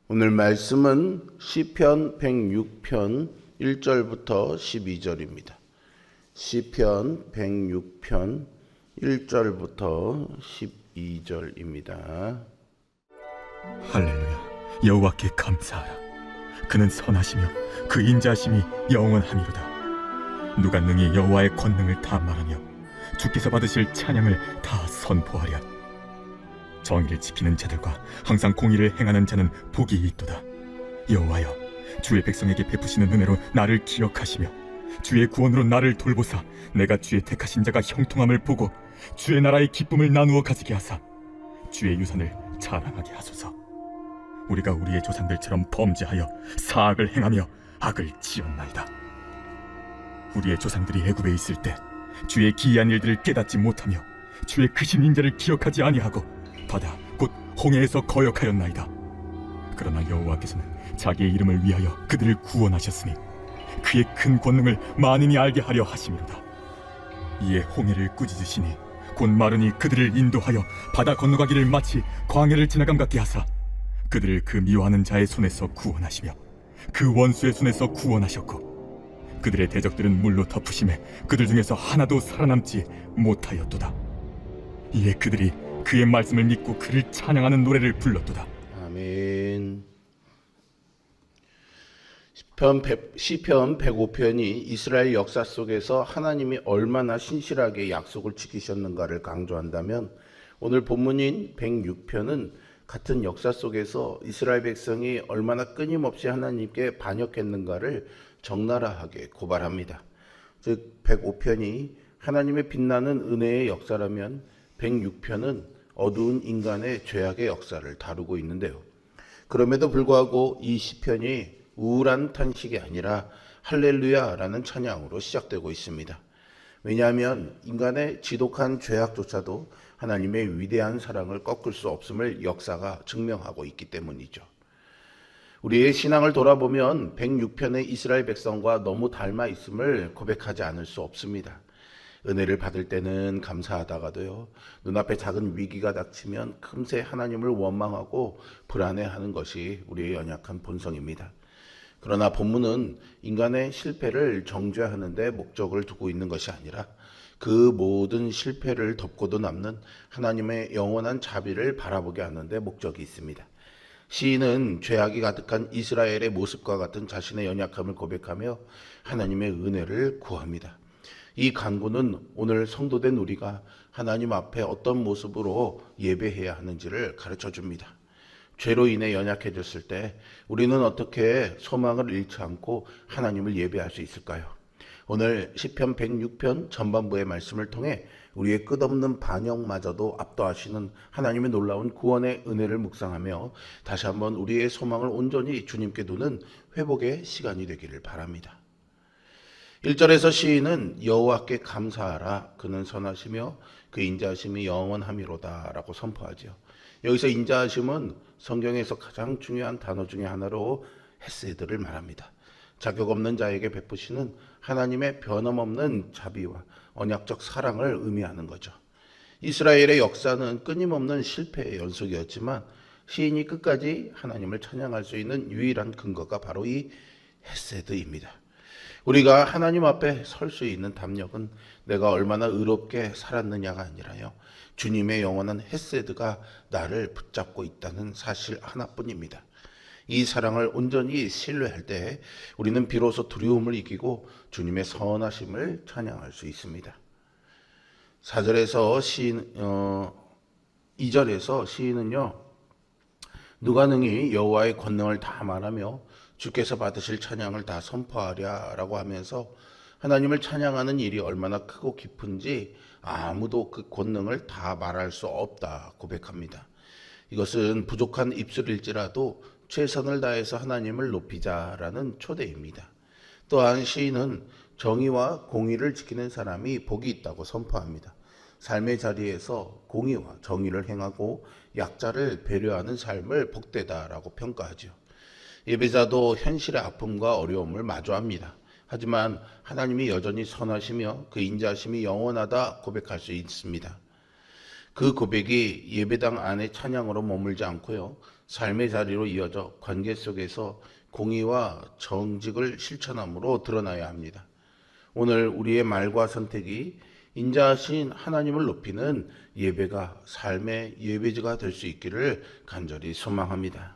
오늘 말씀은 시편 106편 1절부터 12절입니다. 시편 106편 1절부터 12절입니다. 할렐루야. 여호와께 감사하라. 그는 선하시며 그 인자하심이 영원하미로다. 누가 능히 여호와의 권능을 다 말하며 주께서 받으실 찬양을 다 선포하랴. 정의를 지키는 자들과 항상 공의를 행하는 자는 복이 있도다. 여호와여, 주의 백성에게 베푸시는 은혜로 나를 기억하시며 주의 구원으로 나를 돌보사 내가 주의 택하신 자가 형통함을 보고 주의 나라의 기쁨을 나누어 가지게 하사 주의 유산을 자랑하게 하소서. 우리가 우리의 조상들처럼 범죄하여 사악을 행하며 악을 지었나이다. 우리의 조상들이 애굽에 있을 때 주의 기이한 일들을 깨닫지 못하며 주의 크신 인자를 기억하지 아니하고 바다 곧 홍해에서 거역하였나이다. 그러나 여호와께서는 자기의 이름을 위하여 그들을 구원하셨으니 그의 큰 권능을 만인이 알게 하려 하심이로다. 이에 홍해를 꾸짖으시니 곧 마르니 그들을 인도하여 바다 건너가기를 마치 광야를 지나감 같게 하사 그들을 그 미워하는 자의 손에서 구원하시며 그 원수의 손에서 구원하셨고 그들의 대적들은 물로 덮으심에 그들 중에서 하나도 살아남지 못하였도다. 이에 그들이 그의 말씀을 믿고 그를 찬양하는 노래를 불렀도다. 아멘. 시편 105편이 이스라엘 역사 속에서 하나님이 얼마나 신실하게 약속을 지키셨는가를 강조한다면, 오늘 본문인 106편은 같은 역사 속에서 이스라엘 백성이 얼마나 끊임없이 하나님께 반역했는가를 적나라하게 고발합니다. 즉 105편이 하나님의 빛나는 은혜의 역사라면 106편은 어두운 인간의 죄악의 역사를 다루고 있는데요. 그럼에도 불구하고 이 시편이 우울한 탄식이 아니라 할렐루야라는 찬양으로 시작되고 있습니다. 왜냐하면 인간의 지독한 죄악조차도 하나님의 위대한 사랑을 꺾을 수 없음을 역사가 증명하고 있기 때문이죠. 우리의 신앙을 돌아보면 106편의 이스라엘 백성과 너무 닮아 있음을 고백하지 않을 수 없습니다. 은혜를 받을 때는 감사하다가도요, 눈앞에 작은 위기가 닥치면 금세 하나님을 원망하고 불안해하는 것이 우리의 연약한 본성입니다. 그러나 본문은 인간의 실패를 정죄하는 데 목적을 두고 있는 것이 아니라 그 모든 실패를 덮고도 남는 하나님의 영원한 자비를 바라보게 하는 데 목적이 있습니다. 시인은 죄악이 가득한 이스라엘의 모습과 같은 자신의 연약함을 고백하며 하나님의 은혜를 구합니다. 이 간구는 오늘 성도된 우리가 하나님 앞에 어떤 모습으로 예배해야 하는지를 가르쳐 줍니다. 죄로 인해 연약해졌을 때 우리는 어떻게 소망을 잃지 않고 하나님을 예배할 수 있을까요? 오늘 시편 106편 전반부의 말씀을 통해 우리의 끝없는 반역마저도 압도하시는 하나님의 놀라운 구원의 은혜를 묵상하며 다시 한번 우리의 소망을 온전히 주님께 두는 회복의 시간이 되기를 바랍니다. 1절에서 시인은 여호와께 감사하라, 그는 선하시며 그 인자하심이 영원하미로다 라고 선포하죠. 여기서 인자하심은 성경에서 가장 중요한 단어 중에 하나로 헤세드를 말합니다. 자격 없는 자에게 베푸시는 하나님의 변함없는 자비와 언약적 사랑을 의미하는 거죠. 이스라엘의 역사는 끊임없는 실패의 연속이었지만 시인이 끝까지 하나님을 찬양할 수 있는 유일한 근거가 바로 이 헤세드입니다. 우리가 하나님 앞에 설 수 있는 담력은 내가 얼마나 의롭게 살았느냐가 아니라요, 주님의 영원한 헤세드가 나를 붙잡고 있다는 사실 하나뿐입니다. 이 사랑을 온전히 신뢰할 때 우리는 비로소 두려움을 이기고 주님의 선하심을 찬양할 수 있습니다. 2절에서 시인은요, 누가 능히 여호와의 권능을 다 말하며 주께서 받으실 찬양을 다 선포하랴 라고 하면서 하나님을 찬양하는 일이 얼마나 크고 깊은지 아무도 그 권능을 다 말할 수 없다 고백합니다. 이것은 부족한 입술일지라도 최선을 다해서 하나님을 높이자라는 초대입니다. 또한 시인은 정의와 공의를 지키는 사람이 복이 있다고 선포합니다. 삶의 자리에서 공의와 정의를 행하고 약자를 배려하는 삶을 복되다라고 평가하죠. 예배자도 현실의 아픔과 어려움을 마주합니다. 하지만 하나님이 여전히 선하시며 그 인자하심이 영원하다 고백할 수 있습니다. 그 고백이 예배당 안의 찬양으로 머물지 않고요. 삶의 자리로 이어져 관계 속에서 공의와 정직을 실천함으로 드러나야 합니다. 오늘 우리의 말과 선택이 인자하신 하나님을 높이는 예배가 삶의 예배지가 될 수 있기를 간절히 소망합니다.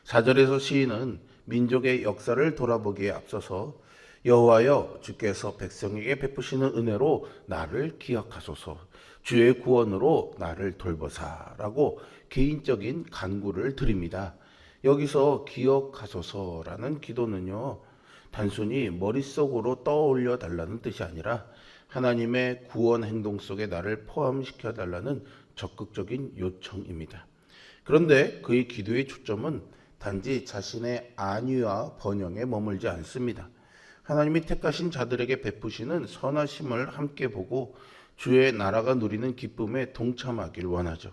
4절에서 시인은 민족의 역사를 돌아보기에 앞서서 여호와여 주께서 백성에게 베푸시는 은혜로 나를 기억하소서 주의 구원으로 나를 돌보사라고 개인적인 간구를 드립니다. 여기서 기억하소서라는 기도는요, 단순히 머릿속으로 떠올려 달라는 뜻이 아니라 하나님의 구원 행동 속에 나를 포함시켜 달라는 적극적인 요청입니다. 그런데 그의 기도의 초점은 단지 자신의 안위와 번영에 머물지 않습니다. 하나님이 택하신 자들에게 베푸시는 선하심을 함께 보고 주의 나라가 누리는 기쁨에 동참하길 원하죠.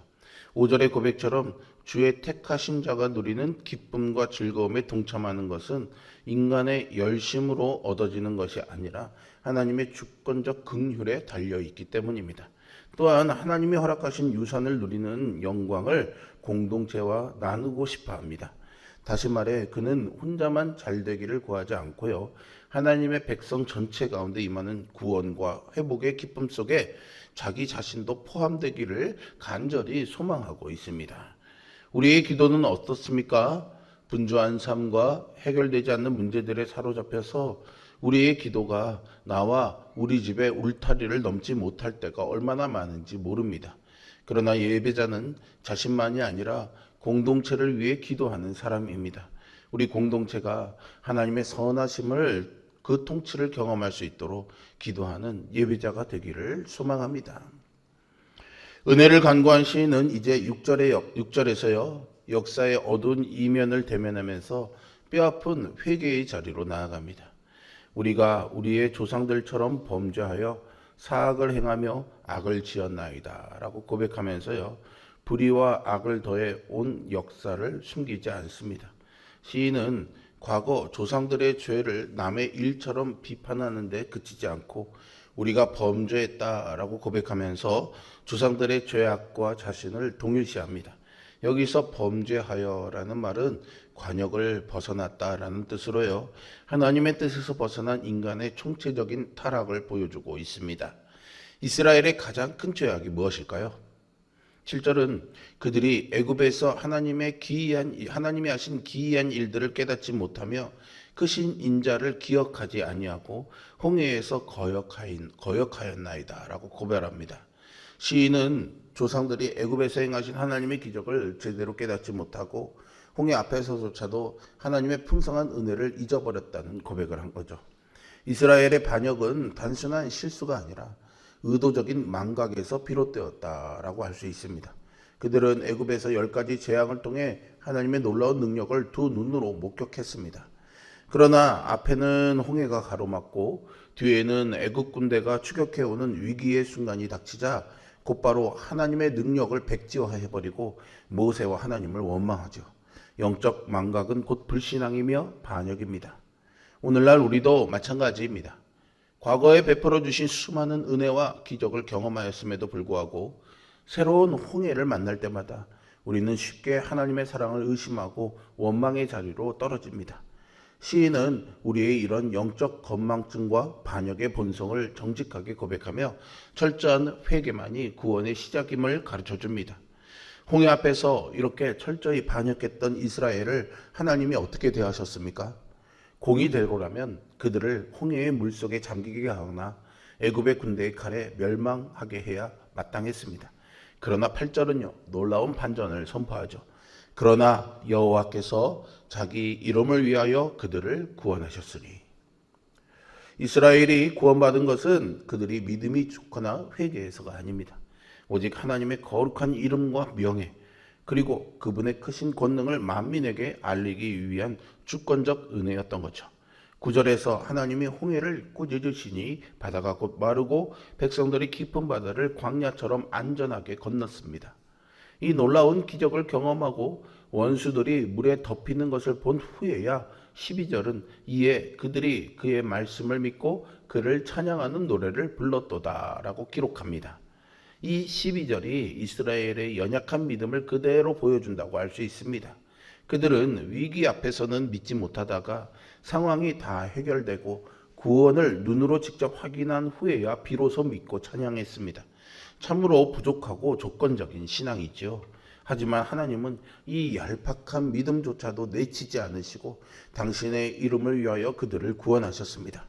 5절의 고백처럼 주의 택하신 자가 누리는 기쁨과 즐거움에 동참하는 것은 인간의 열심으로 얻어지는 것이 아니라 하나님의 주권적 긍휼에 달려있기 때문입니다. 또한 하나님이 허락하신 유산을 누리는 영광을 공동체와 나누고 싶어 합니다. 다시 말해 그는 혼자만 잘되기를 구하지 않고요. 하나님의 백성 전체 가운데 임하는 구원과 회복의 기쁨 속에 자기 자신도 포함되기를 간절히 소망하고 있습니다. 우리의 기도는 어떻습니까? 분주한 삶과 해결되지 않는 문제들에 사로잡혀서 우리의 기도가 나와 우리 집의 울타리를 넘지 못할 때가 얼마나 많은지 모릅니다. 그러나 예배자는 자신만이 아니라 공동체를 위해 기도하는 사람입니다. 우리 공동체가 하나님의 선하심을 그 통치를 경험할 수 있도록 기도하는 예배자가 되기를 소망합니다. 은혜를 간구한 시인은 이제 6절에서요. 역사의 어두운 이면을 대면하면서 뼈아픈 회개의 자리로 나아갑니다. 우리가 우리의 조상들처럼 범죄하여 사악을 행하며 악을 지었나이다 라고 고백하면서요. 불의와 악을 더해 온 역사를 숨기지 않습니다. 시인은 과거 조상들의 죄를 남의 일처럼 비판하는 데 그치지 않고 우리가 범죄했다라고 고백하면서 조상들의 죄악과 자신을 동일시합니다. 여기서 범죄하여라는 말은 관역을 벗어났다라는 뜻으로요. 하나님의 뜻에서 벗어난 인간의 총체적인 타락을 보여주고 있습니다. 이스라엘의 가장 큰 죄악이 무엇일까요? 7절은 그들이 애굽에서 하나님이 하신 기이한 일들을 깨닫지 못하며 크신 인자를 기억하지 아니하고 홍해에서 거역하였나이다라고 고백합니다. 시인은 조상들이 애굽에서 행하신 하나님의 기적을 제대로 깨닫지 못하고 홍해 앞에서조차도 하나님의 풍성한 은혜를 잊어버렸다는 고백을 한 거죠. 이스라엘의 반역은 단순한 실수가 아니라 의도적인 망각에서 비롯되었다라고 할 수 있습니다. 그들은 애굽에서 10가지 재앙을 통해 하나님의 놀라운 능력을 두 눈으로 목격했습니다. 그러나 앞에는 홍해가 가로막고 뒤에는 애굽 군대가 추격해오는 위기의 순간이 닥치자 곧바로 하나님의 능력을 백지화해버리고 모세와 하나님을 원망하죠. 영적 망각은 곧 불신앙이며 반역입니다. 오늘날 우리도 마찬가지입니다. 과거에 베풀어 주신 수많은 은혜와 기적을 경험하였음에도 불구하고 새로운 홍해를 만날 때마다 우리는 쉽게 하나님의 사랑을 의심하고 원망의 자리로 떨어집니다. 시인은 우리의 이런 영적 건망증과 반역의 본성을 정직하게 고백하며 철저한 회개만이 구원의 시작임을 가르쳐줍니다. 홍해 앞에서 이렇게 철저히 반역했던 이스라엘을 하나님이 어떻게 대하셨습니까? 공의대로라면 그들을 홍해의 물속에 잠기게 하거나 애굽의 군대의 칼에 멸망하게 해야 마땅했습니다. 그러나 8절은요, 놀라운 반전을 선포하죠. 그러나 여호와께서 자기 이름을 위하여 그들을 구원하셨으니. 이스라엘이 구원받은 것은 그들이 믿음이 좋거나 회개해서가 아닙니다. 오직 하나님의 거룩한 이름과 명예, 그리고 그분의 크신 권능을 만민에게 알리기 위한 주권적 은혜였던 거죠. 9절에서 하나님이 홍해를 꾸짖으시니 바다가 곧 마르고 백성들이 깊은 바다를 광야처럼 안전하게 건넜습니다. 이 놀라운 기적을 경험하고 원수들이 물에 덮이는 것을 본 후에야 12절은 이에 그들이 그의 말씀을 믿고 그를 찬양하는 노래를 불렀도다 라고 기록합니다. 이 12절이 이스라엘의 연약한 믿음을 그대로 보여준다고 할 수 있습니다. 그들은 위기 앞에서는 믿지 못하다가 상황이 다 해결되고 구원을 눈으로 직접 확인한 후에야 비로소 믿고 찬양했습니다. 참으로 부족하고 조건적인 신앙이죠. 하지만 하나님은 이 얄팍한 믿음조차도 내치지 않으시고 당신의 이름을 위하여 그들을 구원하셨습니다.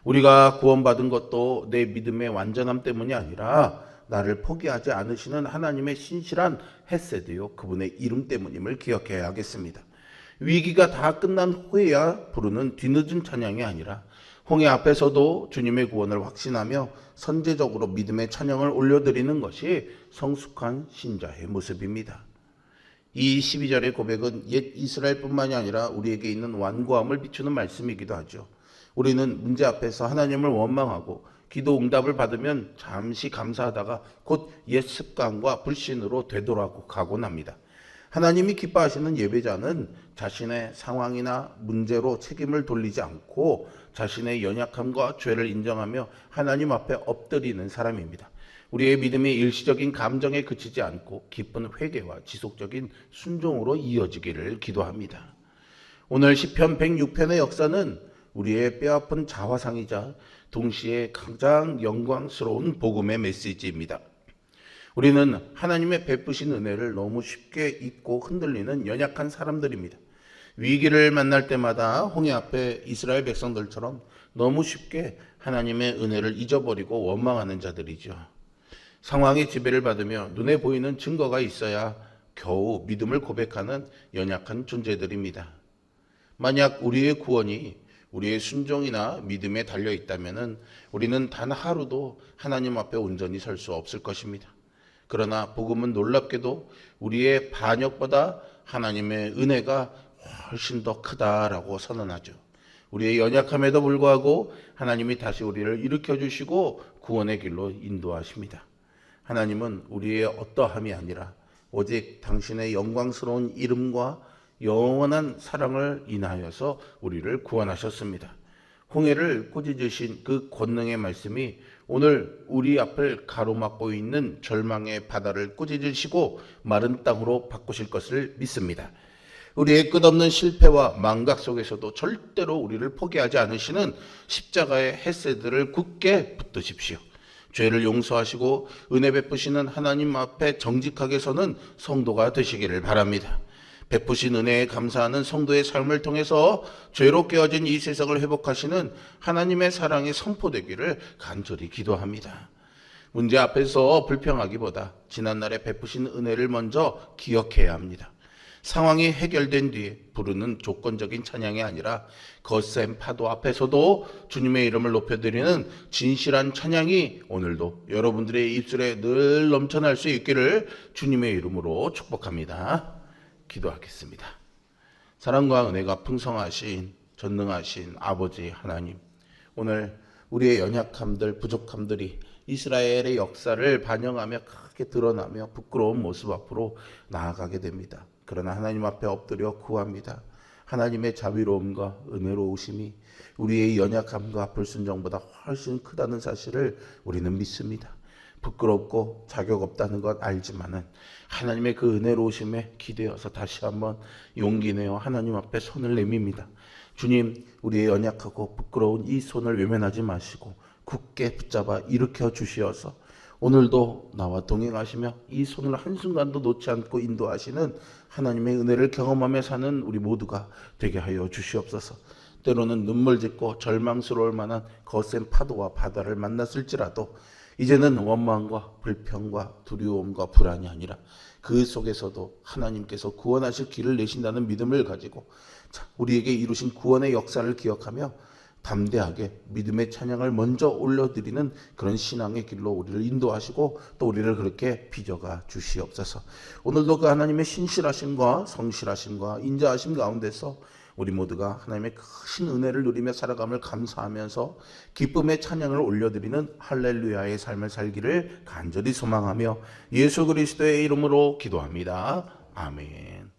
우리가 구원받은 것도 내 믿음의 완전함 때문이 아니라 나를 포기하지 않으시는 하나님의 신실한 헤세드요 그분의 이름 때문임을 기억해야 하겠습니다. 위기가 다 끝난 후에야 부르는 뒤늦은 찬양이 아니라 홍해 앞에서도 주님의 구원을 확신하며 선제적으로 믿음의 찬양을 올려드리는 것이 성숙한 신자의 모습입니다. 이 12절의 고백은 옛 이스라엘뿐만이 아니라 우리에게 있는 완고함을 비추는 말씀이기도 하죠. 우리는 문제 앞에서 하나님을 원망하고 기도 응답을 받으면 잠시 감사하다가 곧 옛 습관과 불신으로 되돌아가곤 합니다. 하나님이 기뻐하시는 예배자는 자신의 상황이나 문제로 책임을 돌리지 않고 자신의 연약함과 죄를 인정하며 하나님 앞에 엎드리는 사람입니다. 우리의 믿음이 일시적인 감정에 그치지 않고 깊은 회개와 지속적인 순종으로 이어지기를 기도합니다. 오늘 시편 106편의 역사는 우리의 뼈아픈 자화상이자 동시에 가장 영광스러운 복음의 메시지입니다. 우리는 하나님의 베푸신 은혜를 너무 쉽게 잊고 흔들리는 연약한 사람들입니다. 위기를 만날 때마다 홍해 앞에 이스라엘 백성들처럼 너무 쉽게 하나님의 은혜를 잊어버리고 원망하는 자들이죠. 상황의 지배를 받으며 눈에 보이는 증거가 있어야 겨우 믿음을 고백하는 연약한 존재들입니다. 만약 우리의 구원이 우리의 순종이나 믿음에 달려 있다면 우리는 단 하루도 하나님 앞에 온전히 설 수 없을 것입니다. 그러나 복음은 놀랍게도 우리의 반역보다 하나님의 은혜가 훨씬 더 크다라고 선언하죠. 우리의 연약함에도 불구하고 하나님이 다시 우리를 일으켜 주시고 구원의 길로 인도하십니다. 하나님은 우리의 어떠함이 아니라 오직 당신의 영광스러운 이름과 영원한 사랑을 인하여서 우리를 구원하셨습니다. 홍해를 꾸짖으신 그 권능의 말씀이 오늘 우리 앞을 가로막고 있는 절망의 바다를 꾸짖으시고 마른 땅으로 바꾸실 것을 믿습니다. 우리의 끝없는 실패와 망각 속에서도 절대로 우리를 포기하지 않으시는 십자가의 헤세드를 굳게 붙드십시오. 죄를 용서하시고 은혜 베푸시는 하나님 앞에 정직하게 서는 성도가 되시기를 바랍니다. 베푸신 은혜에 감사하는 성도의 삶을 통해서 죄로 깨어진 이 세상을 회복하시는 하나님의 사랑이 선포되기를 간절히 기도합니다. 문제 앞에서 불평하기보다 지난날에 베푸신 은혜를 먼저 기억해야 합니다. 상황이 해결된 뒤에 부르는 조건적인 찬양이 아니라 거센 파도 앞에서도 주님의 이름을 높여드리는 진실한 찬양이 오늘도 여러분들의 입술에 늘 넘쳐날 수 있기를 주님의 이름으로 축복합니다. 기도하겠습니다. 사랑과 은혜가 풍성하신 전능하신 아버지 하나님, 오늘 우리의 연약함들, 부족함들이 이스라엘의 역사를 반영하며 크게 드러나며 부끄러운 모습 앞으로 나아가게 됩니다. 그러나 하나님 앞에 엎드려 구합니다. 하나님의 자비로움과 은혜로우심이 우리의 연약함과 불순종보다 훨씬 크다는 사실을 우리는 믿습니다. 부끄럽고 자격 없다는 것 알지만은 하나님의 그 은혜로우심에 기대어서 다시 한번 용기 내어 하나님 앞에 손을 내밉니다. 주님, 우리의 연약하고 부끄러운 이 손을 외면하지 마시고 굳게 붙잡아 일으켜 주시어서 오늘도 나와 동행하시며 이 손을 한순간도 놓지 않고 인도하시는 하나님의 은혜를 경험하며 사는 우리 모두가 되게 하여 주시옵소서. 때로는 눈물 짓고 절망스러울 만한 거센 파도와 바다를 만났을지라도 이제는 원망과 불평과 두려움과 불안이 아니라 그 속에서도 하나님께서 구원하실 길을 내신다는 믿음을 가지고 우리에게 이루신 구원의 역사를 기억하며 담대하게 믿음의 찬양을 먼저 올려드리는 그런 신앙의 길로 우리를 인도하시고 또 우리를 그렇게 빚어가 주시옵소서. 오늘도 그 하나님의 신실하심과 성실하심과 인자하심 가운데서 우리 모두가 하나님의 크신 은혜를 누리며 살아감을 감사하면서 기쁨의 찬양을 올려드리는 할렐루야의 삶을 살기를 간절히 소망하며 예수 그리스도의 이름으로 기도합니다. 아멘.